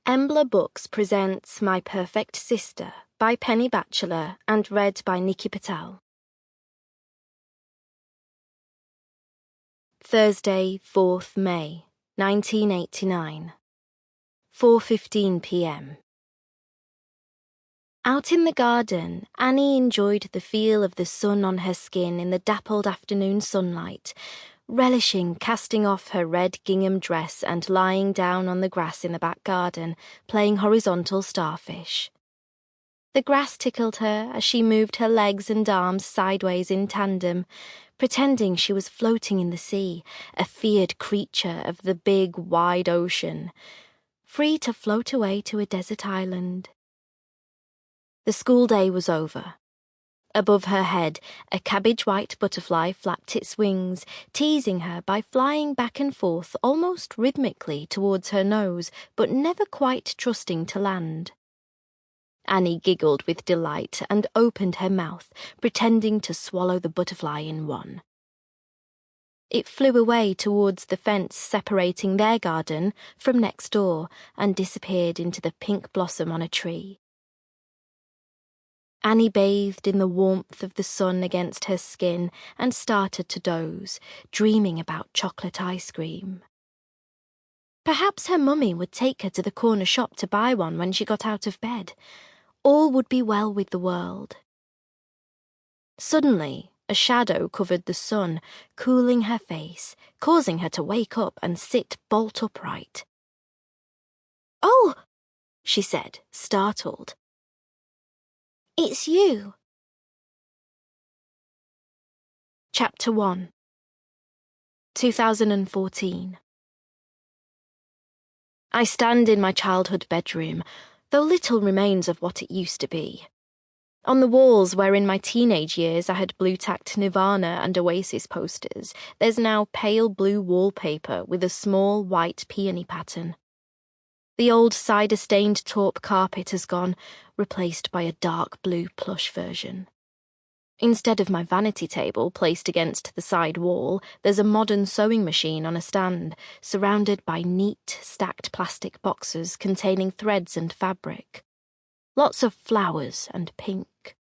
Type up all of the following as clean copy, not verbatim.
Embla Books presents My Perfect Sister by Penny Batchelor and read by Nikki Patel. Thursday, 4th May, 1989. 4:15 p.m. Out in the garden, Annie enjoyed the feel of the sun on her skin in the dappled afternoon sunlight, relishing casting off her red gingham dress and lying down on the grass in the back garden, playing horizontal starfish. The grass tickled her as she moved her legs and arms sideways in tandem, pretending she was floating in the sea, a feared creature of the big, wide ocean, free to float away to a desert island. The school day was over. Above her head, a cabbage-white butterfly flapped its wings, teasing her by flying back and forth almost rhythmically towards her nose, but never quite trusting to land. Annie giggled with delight and opened her mouth, pretending to swallow the butterfly in one. It flew away towards the fence separating their garden from next door and disappeared into the pink blossom on a tree. Annie bathed in the warmth of the sun against her skin and started to doze, dreaming about chocolate ice cream. Perhaps her mummy would take her to the corner shop to buy one when she got out of bed. All would be well with the world. Suddenly, a shadow covered the sun, cooling her face, causing her to wake up and sit bolt upright. "Oh!" she said, startled. "It's you." Chapter 1 2014. I stand in my childhood bedroom, though little remains of what it used to be. On the walls where in my teenage years I had blue-tacked Nirvana and Oasis posters, there's now pale blue wallpaper with a small white peony pattern. The old cider-stained taupe carpet has gone, replaced by a dark blue plush version. Instead of my vanity table placed against the side wall, there's a modern sewing machine on a stand, surrounded by neat, stacked plastic boxes containing threads and fabric. Lots of flowers and pink.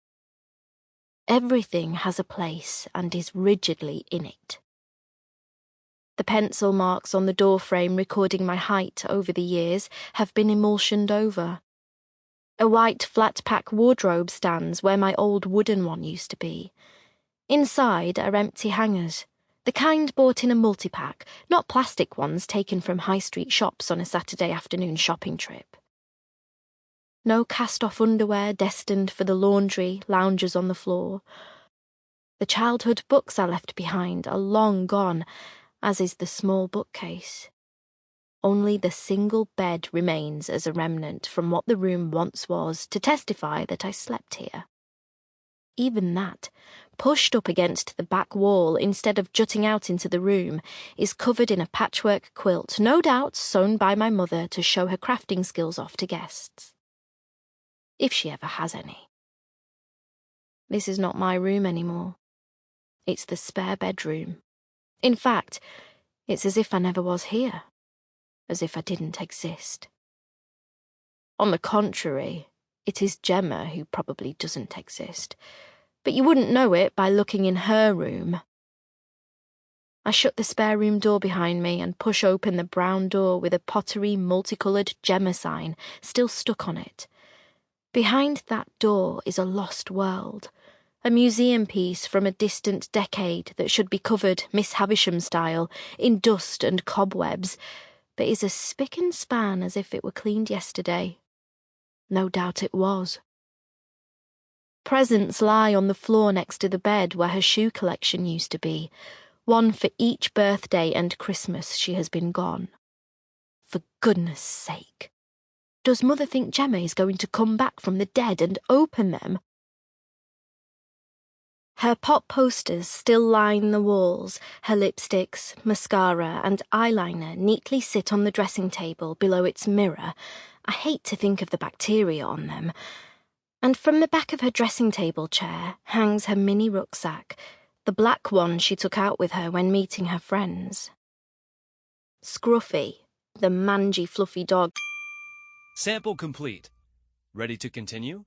Everything has a place and is rigidly in it. The pencil marks on the doorframe recording my height over the years have been emulsioned over. A white flat-pack wardrobe stands where my old wooden one used to be. Inside are empty hangers, the kind bought in a multi-pack, not plastic ones taken from high street shops on a Saturday afternoon shopping trip. No cast-off underwear destined for the laundry lounges on the floor. The childhood books I left behind are long gone, as is the small bookcase. Only the single bed remains as a remnant from what the room once was to testify that I slept here. Even that, pushed up against the back wall instead of jutting out into the room, is covered in a patchwork quilt, no doubt sewn by my mother to show her crafting skills off to guests. If she ever has any. This is not my room anymore. It's the spare bedroom. In fact, it's as if I never was here. As if I didn't exist. On the contrary, it is Gemma who probably doesn't exist, but you wouldn't know it by looking in her room. I shut the spare room door behind me and push open the brown door with a pottery multicoloured Gemma sign still stuck on it. Behind that door is a lost world, a museum piece from a distant decade that should be covered Miss Havisham style in dust and cobwebs, but is as spick and span as if it were cleaned yesterday. No doubt it was. Presents lie on the floor next to the bed where her shoe collection used to be, one for each birthday and Christmas she has been gone. For goodness sake. Does Mother think Gemma is going to come back from the dead and open them? Her pop posters still line the walls, her lipsticks, mascara and eyeliner neatly sit on the dressing table below its mirror. I hate to think of the bacteria on them. And from the back of her dressing table chair hangs her mini rucksack, the black one she took out with her when meeting her friends. Scruffy, the mangy fluffy dog, Sample complete. Ready to continue?